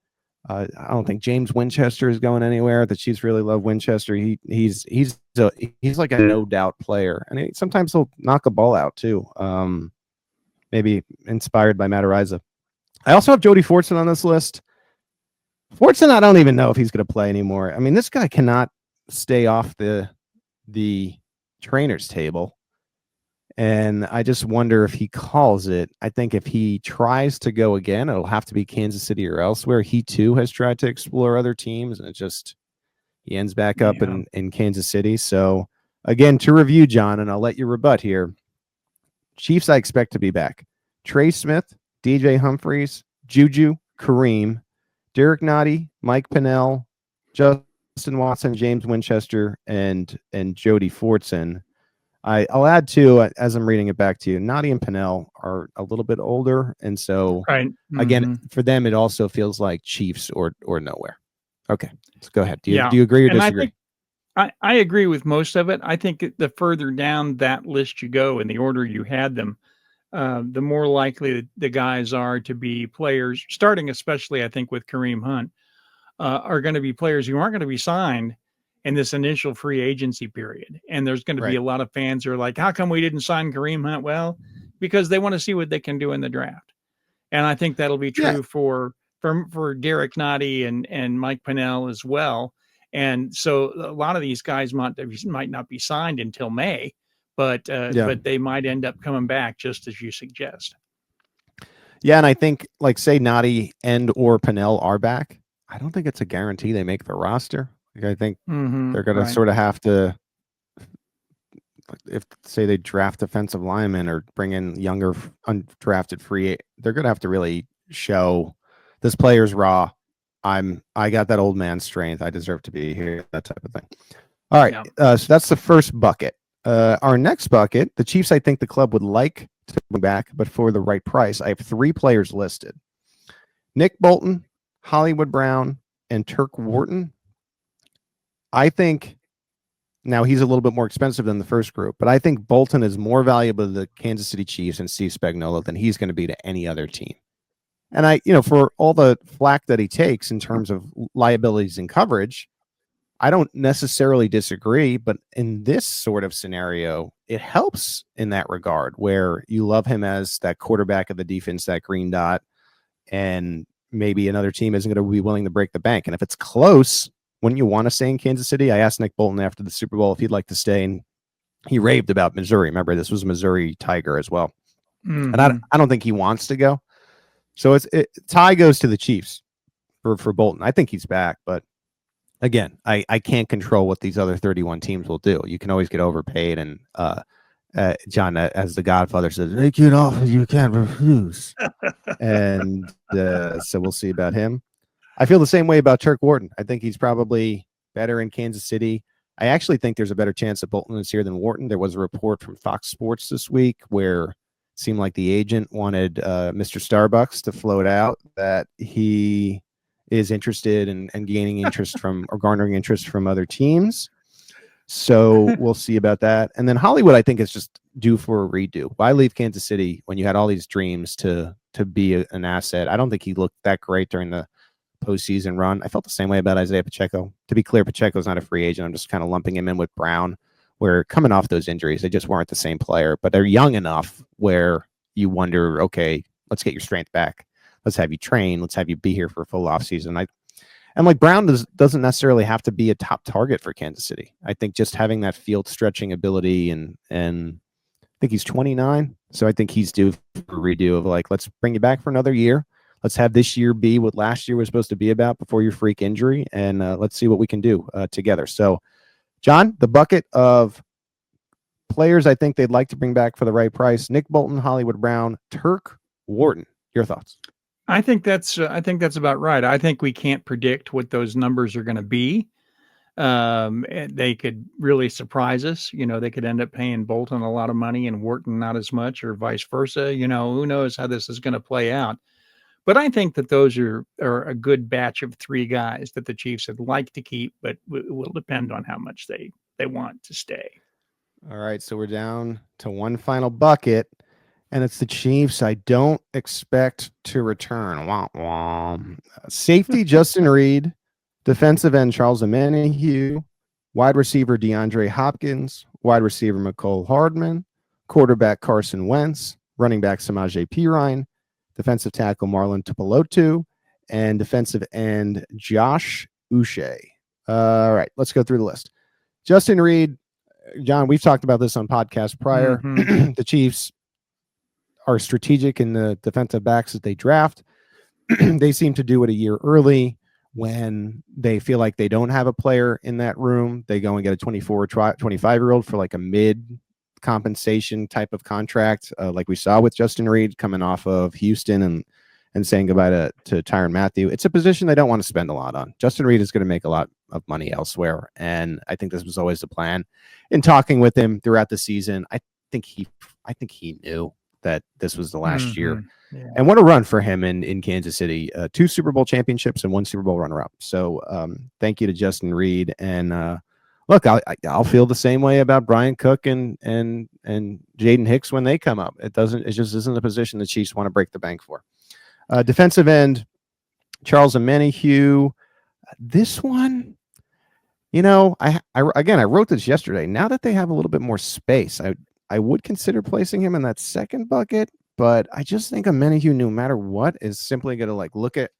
I don't think James Winchester is going anywhere. The Chiefs really love Winchester. He's like a no doubt player, and sometimes he'll knock a ball out too. Maybe inspired by Matt Ariza. I also have Jody Fortson on this list. Fortson, I don't even know if he's going to play anymore. I mean, this guy cannot stay off the trainer's table. And I just wonder if he calls it. I think if he tries to go again, it'll have to be Kansas City or elsewhere. He too has tried to explore other teams, and he ends back up in Kansas City. So again, to review, John, and I'll let you rebut here. Chiefs I expect to be back. Trey Smith, DJ Humphries, Juju, Kareem, Derek Nottie, Mike Pennell, Justin Watson, James Winchester, and Jody Fortson. I'll add too, as I'm reading it back to you, Nottie and Pennell are a little bit older, and so again, for them, it also feels like Chiefs or nowhere. Okay, let's go ahead. Do you agree or disagree? I agree with most of it. I think the further down that list you go in the order you had them, the more likely the guys are to be players, starting especially, I think, with Kareem Hunt, are going to be players who aren't going to be signed in this initial free agency period. And there's going to be a lot of fans who are like, how come we didn't sign Kareem Hunt? Well, because they want to see what they can do in the draft. And I think that'll be true for Derek Nottie and Mike Pennell as well. And so a lot of these guys might not be signed until May, but they might end up coming back just as you suggest. Yeah, and I think, like, say Nottie and or Pennell are back, I don't think it's a guarantee they make the roster. Like, I think they're going to sort of have to, if say they draft defensive linemen or bring in younger undrafted free, they're going to have to really show this player's raw. I got that old man strength. I deserve to be here. That type of thing. All right. So that's the first bucket. Our next bucket, the Chiefs, I think the club would like to bring back, but for the right price. I have 3 players listed. Nick Bolton, Hollywood Brown, and Turk Wharton. I think now he's a little bit more expensive than the first group, but I think Bolton is more valuable to the Kansas City Chiefs and Steve Spagnuolo than he's going to be to any other team. And for all the flack that he takes in terms of liabilities and coverage, I don't necessarily disagree, but in this sort of scenario, it helps in that regard where you love him as that quarterback of the defense, that green dot, and maybe another team isn't going to be willing to break the bank. And if it's close, wouldn't you want to stay in Kansas City? I asked Nick Bolton after the Super Bowl if he'd like to stay, and he raved about Missouri. Remember, this was Missouri Tiger as well. Mm-hmm. And I don't think he wants to go. So tie goes to the Chiefs for Bolton. I think he's back, but again, I can't control what these other 31 teams will do. You can always get overpaid, and John, as the Godfather says, make you an offer you can't refuse. And so we'll see about him. I feel the same way about Turk Wharton. I think he's probably better in Kansas City. I actually think there's a better chance that Bolton is here than Wharton. There was a report from Fox Sports this week where it seemed like the agent wanted Mr. Starbucks to float out that he is interested in gaining interest from or garnering interest from other teams. So we'll see about that. And then Hollywood, I think, is just due for a redo. Why leave Kansas City when you had all these dreams to be an asset? I don't think he looked that great during the postseason run. I felt the same way about Isaiah Pacheco. To be clear, Pacheco's not a free agent. I'm just kind of lumping him in with Brown, where coming off those injuries, they just weren't the same player, but they're young enough where you wonder, okay, let's get your strength back. Let's have you train. Let's have you be here for a full offseason. And like Brown doesn't necessarily have to be a top target for Kansas City. I think just having that field stretching ability and I think he's 29. So I think he's due for a redo of like, let's bring you back for another year. Let's have this year be what last year was supposed to be about before your freak injury. And let's see what we can do together. So, John, the bucket of players I think they'd like to bring back for the right price: Nick Bolton, Hollywood Brown, Turk Wharton. Your thoughts? I think that's about right. I think we can't predict what those numbers are going to be. They could really surprise us. They could end up paying Bolton a lot of money and Wharton not as much, or vice versa. Who knows how this is going to play out. But I think that those are a good batch of three guys that the Chiefs would like to keep, but it will depend on how much they want to stay. All right, so we're down to one final bucket, and it's the Chiefs. I don't expect to return. Wah, wah. Safety, Justin Reed. Defensive end, Charles Omenihu. Wide receiver, DeAndre Hopkins. Wide receiver, McCole Hardman. Quarterback, Carson Wentz. Running back, Samaje Perine. Defensive tackle, Marlon Tupelotu. And defensive end, Josh Uche. All right, let's go through the list. Justin Reed. John, we've talked about this on podcasts prior. Mm-hmm. The Chiefs are strategic in the defensive backs that they draft. They seem to do it a year early. When they feel like they don't have a player in that room, they go and get a 24 or 25-year-old for like a mid compensation type of contract, like we saw with Justin Reed coming off of Houston and saying goodbye to Tyrann Mathieu. It's a position they don't want to spend a lot on. Justin Reed is going to make a lot of money elsewhere, and I think this was always the plan. In talking with him throughout the season, I think he knew that this was the last year. Yeah. And what a run for him in Kansas City. 2 Super Bowl championships and 1 Super Bowl runner-up. So thank you to Justin Reed. And look, I'll feel the same way about Brian Cook and Jaden Hicks when they come up. It just isn't a position the Chiefs want to break the bank for. Defensive end, Charles Omenihu. This one, I wrote this yesterday. Now that they have a little bit more space, I would consider placing him in that second bucket. But I just think Omenihu, no matter what, is simply going to look at,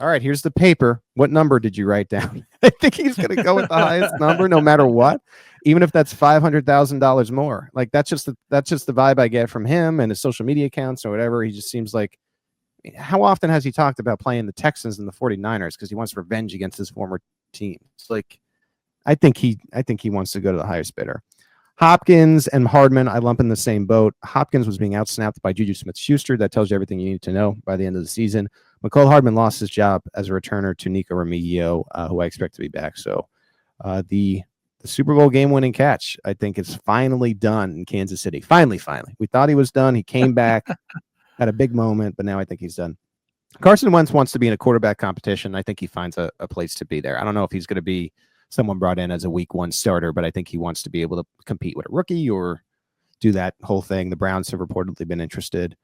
all right, here's the paper. What number did you write down? I think he's going to go with the highest number, no matter what, even if that's $500,000 more. That's just the vibe I get from him and his social media accounts or whatever. He just seems like, how often has he talked about playing the Texans and the 49ers because he wants revenge against his former team? It's I think he wants to go to the highest bidder. Hopkins and Hardman, I lump in the same boat. Hopkins was being outsnapped by Juju Smith-Schuster. That tells you everything you need to know by the end of the season. McCole Hardman lost his job as a returner to Nico Remigio, who I expect to be back. So the Super Bowl game-winning catch, I think, is finally done in Kansas City. Finally. We thought he was done. He came back, had a big moment, but now I think he's done. Carson Wentz wants to be in a quarterback competition. I think he finds a place to be there. I don't know if he's going to be someone brought in as a week one starter, but I think he wants to be able to compete with a rookie or do that whole thing. The Browns have reportedly been interested.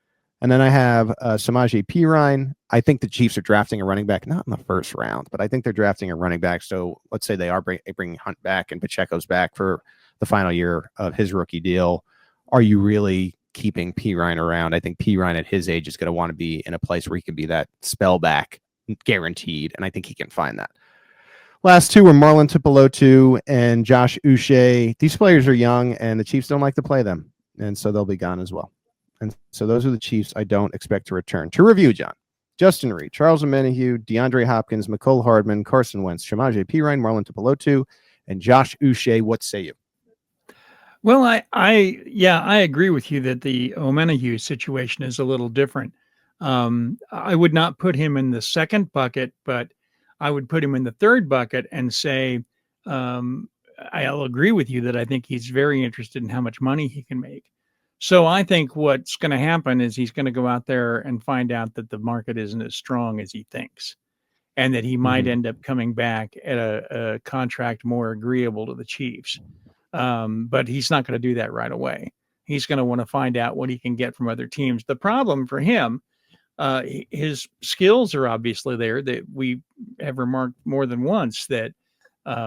And then I have Samaje Perine. I think the Chiefs are drafting a running back, not in the first round, but I think they're drafting a running back. So let's say they are bringing Hunt back and Pacheco's back for the final year of his rookie deal. Are you really keeping Perine around? I think Perine at his age is going to want to be in a place where he can be that spell back guaranteed, and I think he can find that. Last two were Marlon Tupelotu and Josh Uche. These players are young, and the Chiefs don't like to play them, and so they'll be gone as well. And so those are the Chiefs I don't expect to return. To review, John: Justin Reed, Charles Omenihu, DeAndre Hopkins, Mecole Hardman, Carson Wentz, Samaje Perine, Marlon Tupelotu, and Josh Uche. What say you? Well, I agree with you that the Omenihu situation is a little different. I would not put him in the second bucket, but I would put him in the third bucket and say, um, I'll agree with you that I think he's very interested in how much money he can make. So I think what's going to happen is he's going to go out there and find out that the market isn't as strong as he thinks, and that he might end up coming back at a contract more agreeable to the Chiefs. But he's not going to do that right away. He's going to want to find out what he can get from other teams. The problem for him, his skills are obviously there. That we have remarked more than once that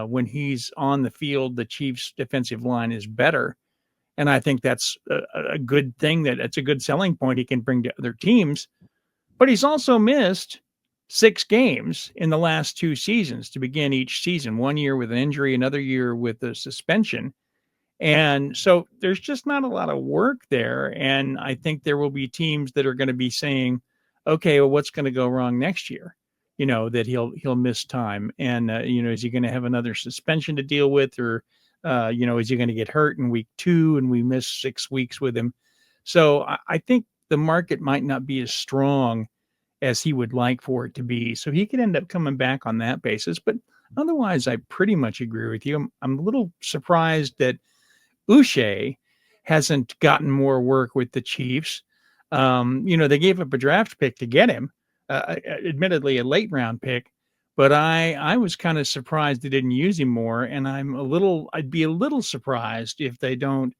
when he's on the field, the Chiefs' defensive line is better, and I think that's a good thing. That it's a good selling point he can bring to other teams. But he's also missed 6 games in the last 2 seasons to begin each season. 1 year with an injury, another year with a suspension. And so there's just not a lot of work there. And I think there will be teams that are going to be saying, okay, well, what's going to go wrong next year? That he'll miss time. And, is he going to have another suspension to deal with? Or, is he going to get hurt in week 2 and we miss 6 weeks with him? So I think the market might not be as strong as he would like for it to be. So he could end up coming back on that basis. But otherwise, I pretty much agree with you. I'm a little surprised that Uche hasn't gotten more work with the Chiefs. They gave up a draft pick to get him, admittedly a late round pick, but I was kind of surprised they didn't use him more. And I'd be a little surprised if they don't,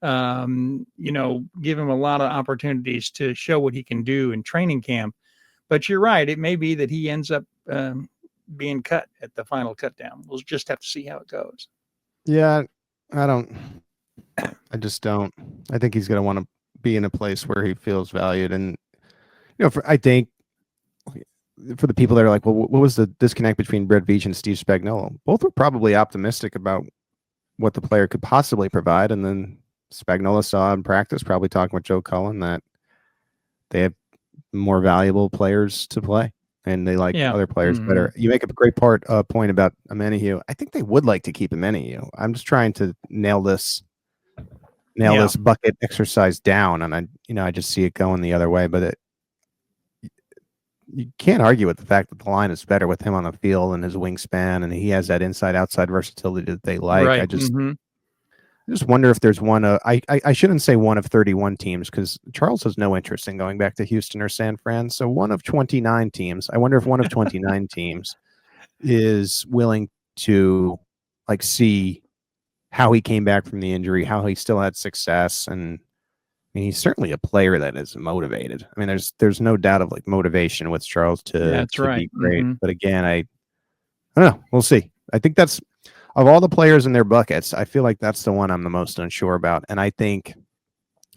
give him a lot of opportunities to show what he can do in training camp. But you're right. It may be that he ends up being cut at the final cut down. We'll just have to see how it goes. Yeah, I just don't. I think he's going to want to be in a place where he feels valued. And, I think for the people that are like, well, what was the disconnect between Brett Veach and Steve Spagnuolo? Both were probably optimistic about what the player could possibly provide. And then Spagnuolo saw in practice, probably talking with Joe Cullen, that they have more valuable players to play and they like other players better. You make a great point about Omenihu. I think they would like to keep Omenihu. I'm just trying to nail this bucket exercise down, and I just see it going the other way. But you can't argue with the fact that the line is better with him on the field and his wingspan, and he has that inside-outside versatility that they like. Right. I just wonder if there's one. I shouldn't say one of 31 teams because Charles has no interest in going back to Houston or San Fran. So one of 29 teams. I wonder if one of 29 teams is willing to see how he came back from the injury, how he still had success, and he's certainly a player that is motivated. I mean, there's no doubt of motivation with Charles to be great. But again, I don't know. We'll see. I think that's. Of all the players in their buckets, I feel like that's the one I'm the most unsure about. And I think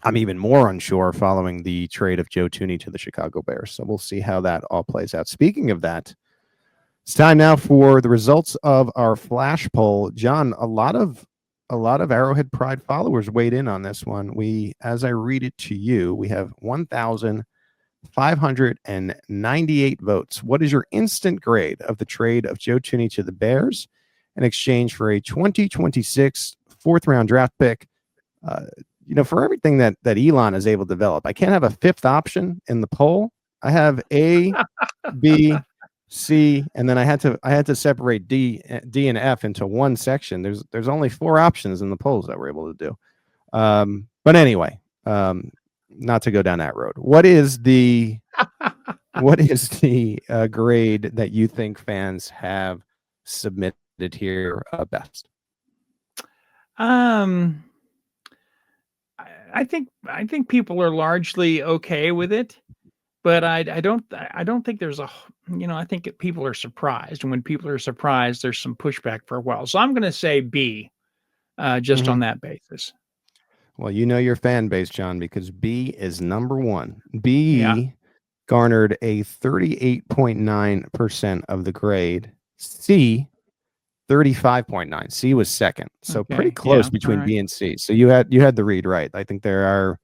I'm even more unsure following the trade of Joe Thuney to the Chicago Bears. So we'll see how that all plays out. Speaking of that, it's time now for the results of our flash poll. John, a lot of Arrowhead Pride followers weighed in on this one. As I read it to you, we have 1,598 votes. What is your instant grade of the trade of Joe Thuney to the Bears in exchange for a 2026 4th-round draft pick? For everything that Elon is able to develop, I can't have a 5th option in the poll. I have A, B, C, and then I had to separate D and F into one section. There's only 4 options in the polls that we're able to do. But anyway, not to go down that road. What is the what is the grade that you think fans have submitted here best? Um, I think people are largely okay with it, but I don't think there's I think people are surprised, and when people are surprised, there's some pushback for a while. So I'm going to say B, just on Mhm. that basis. Well, you know your fan base, John, because B is number one. Yeah. B garnered a 38.9% of the grade. C 35.9. C was second. So pretty Okay. close Yeah. All between right. B and C. So you had the read right. I think there are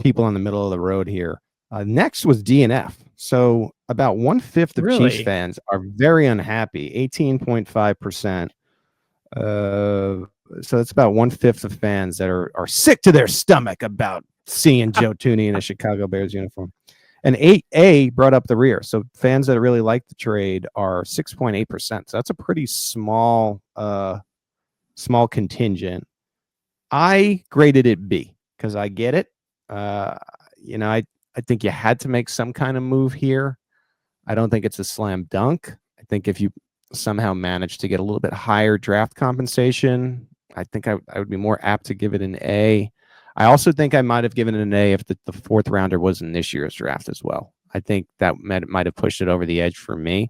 people in the middle of the road here. Next was D and F. So about 1/5 of Chiefs Really? fans are very unhappy, 18.5%. So it's about 1/5 of fans that are sick to their stomach about seeing Joe Thuney in a Chicago Bears uniform. And 8A brought up the rear. So fans that really like the trade are 6.8%. So that's a pretty small contingent. I graded it B because I get it. Uh, I think you had to make some kind of move here. I don't think it's a slam dunk. I think if you somehow manage to get a little bit higher draft compensation, I think I would be more apt to give it an A. I also think I might have given it an A if the fourth rounder was in this year's draft as well. I think that might have pushed it over the edge for me.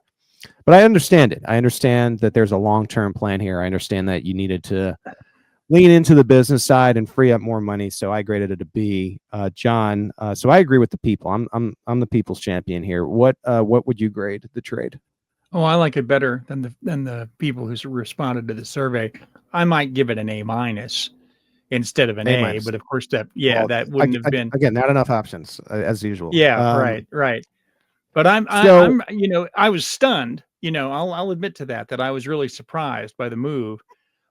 But I understand it. I understand that there's a long-term plan here. I understand that you needed to lean into the business side and free up more money. So I graded it a B. John, so I agree with the people. I'm the people's champion here. What would you grade the trade? Oh, I like it better than the people who responded to the survey. I might give it an A minus instead of an A A, minus. but of course Well, that wouldn't have been. again, not enough options as usual. Yeah, right, right. But So I was stunned. I'll admit to that I was really surprised by the move.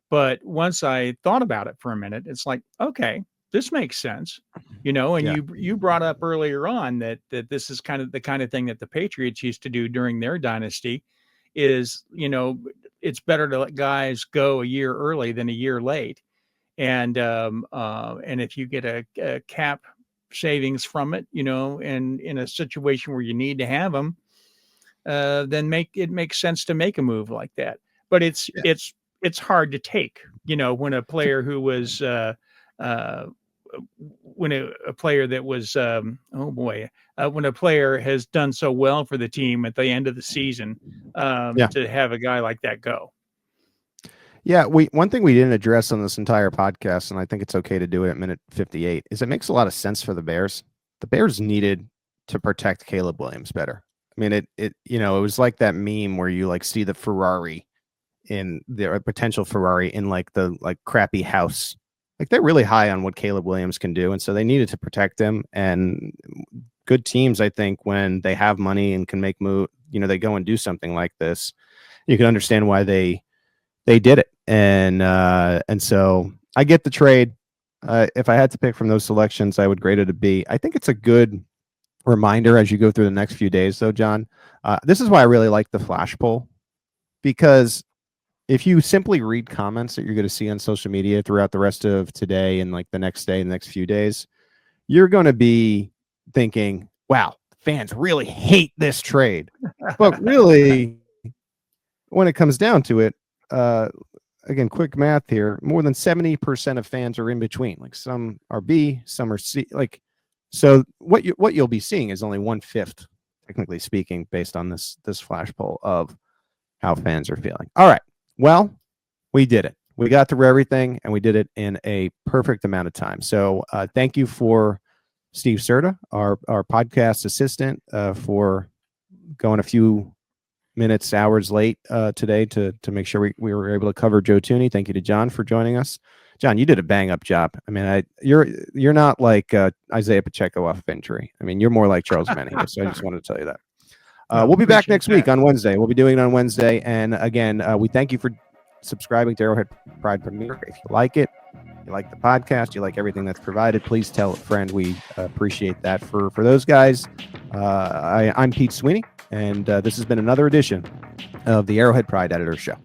But once I thought about it for a minute, it's like, okay, this makes sense. And yeah, you brought up earlier on that this is kind of the kind of thing that the Patriots used to do during their dynasty is, it's better to let guys go a year early than a year late. And if you get a cap savings from it, and in a situation where you need to have them, then makes sense to make a move like that. But yeah, it's hard to take, when a player who was uh, when a player that was oh boy, when a player has done so well for the team at the end of the season, yeah, to have a guy like that go. yeah. One thing we didn't address on this entire podcast, and I think it's okay to do it at minute 58, is it makes a lot of sense for the Bears. The Bears needed to protect Caleb Williams better. I mean, it was like that meme where you like see the Ferrari in their potential Ferrari in like the crappy house. Like they're really high on what Caleb Williams can do, and so they needed to protect him. And good teams, I think, when they have money and can make move, they go and do something like this. You can understand why they did it, and so I get the trade. If I had to pick from those selections, I would grade it a B. I think it's a good reminder as you go through the next few days, though, John. This is why I really like the flash poll, because if you simply read comments that you're going to see on social media throughout the rest of today and like the next day, the next few days, you're going to be thinking, wow, fans really hate this trade. But really, when it comes down to it, again, quick math here, more than 70% of fans are in between. Like some are B, some are C. Like, so what you'll be seeing is only 1/5, technically speaking, based on this flash poll of how fans are feeling. All right. Well, we did it. We got through everything, and we did it in a perfect amount of time. So thank you for Steve Serta, our podcast assistant, for going a few minutes, hours late today to make sure we were able to cover Joe Thuney. Thank you to John for joining us. John, you did a bang up job. I mean, you're not like Isaiah Pacheco off of injury. I mean, you're more like Charles Menninger. So I just wanted to tell you that. Well, We'll be back appreciate next week that. on Wednesday. We'll be doing it on Wednesday. And again, we thank you for subscribing to Arrowhead Pride Premier. If you like it, you like the podcast, you like everything that's provided, please tell a friend. We appreciate that. For those guys, I'm Pete Sweeney, and this has been another edition of the Arrowhead Pride Editor Show.